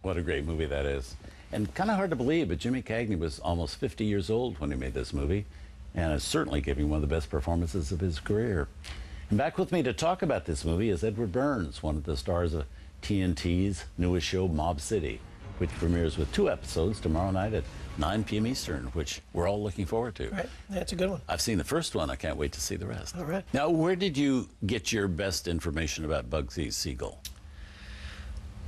What a great movie that is. And kind of hard to believe, but Jimmy Cagney was almost 50 years old when he made this movie, and is certainly giving one of the best performances of his career. And back with me to talk about this movie is Edward Burns, one of the stars of TNT's newest show, Mob City, which premieres with 2 episodes tomorrow night at 9 p.m. Eastern, which we're all looking forward to. Right, that's a good one. I've seen the first one. I can't wait to see the rest. All right. Now, where did you get your best information about Bugsy Siegel?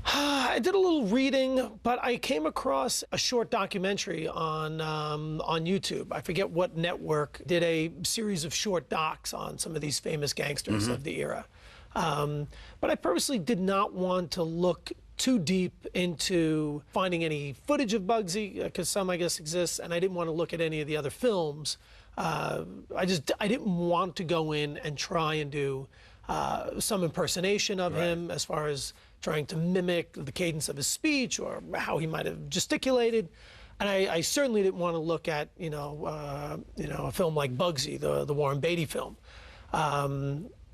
I did a little reading, but I came across a short documentary on YouTube. I forget what network did a series of short docs on some of these famous gangsters of the era. But I purposely did not want to look too deep into finding any footage of Bugsy, because some, I guess, exists, and I didn't want to look at any of the other films. I didn't want to go in and try and do some impersonation of him, as far as trying to mimic the cadence of his speech or how he might have gesticulated. And I certainly didn't want to look at, a film like Bugsy, the Warren Beatty film.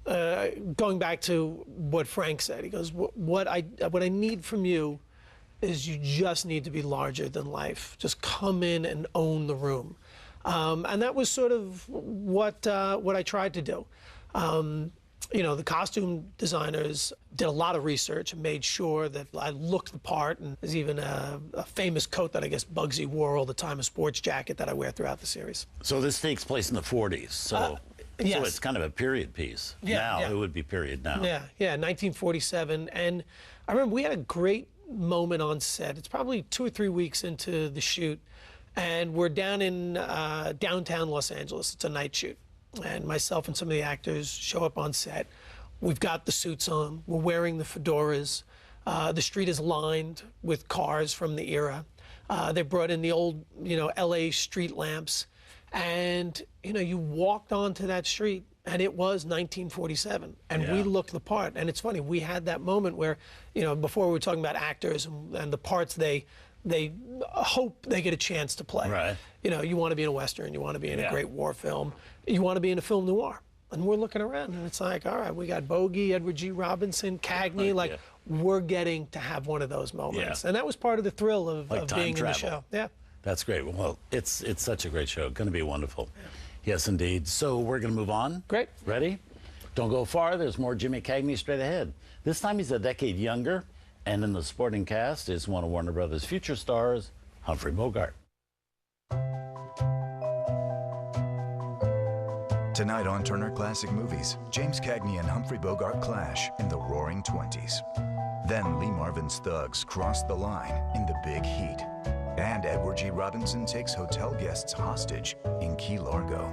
Going back to what Frank said, he goes, what I need from you is you just need to be larger than life. Just come in and own the room. And that was sort of what I tried to do. The costume designers did a lot of research and made sure that I looked the part. And there's even a famous coat that I guess Bugsy wore all the time, a sports jacket that I wear throughout the series. So this takes place in the 40s. So it's kind of a period piece. It would be period now. Yeah, 1947. And I remember we had a great moment on set. It's probably 2 or 3 weeks into the shoot. And we're down in downtown Los Angeles. It's a night shoot. And myself and some of the actors show up on set. We've got the suits on. We're wearing the fedoras. The street is lined with cars from the era. They brought in the old, LA street lamps. And, you walked onto that street and it was 1947. And we looked the part. And it's funny, we had that moment where, before we were talking about actors and the parts they hope they get a chance to play. Right. You want to be in a Western, you want to be in a great war film, you want to be in a film noir. And we're looking around and it's like, all right, we got Bogey, Edward G. Robinson, Cagney, we're getting to have one of those moments. And that was part of the thrill of being in the show. Yeah. That's great. Well, it's such a great show. Going to be wonderful. Yes, indeed. So we're going to move on. Great. Ready? Don't go far. There's more Jimmy Cagney straight ahead. This time he's a decade younger. And in the supporting cast is one of Warner Brothers' future stars, Humphrey Bogart. Tonight on Turner Classic Movies, James Cagney and Humphrey Bogart clash in the Roaring '20s. Then Lee Marvin's thugs cross the line in The Big Heat. And Edward G. Robinson takes hotel guests hostage in Key Largo.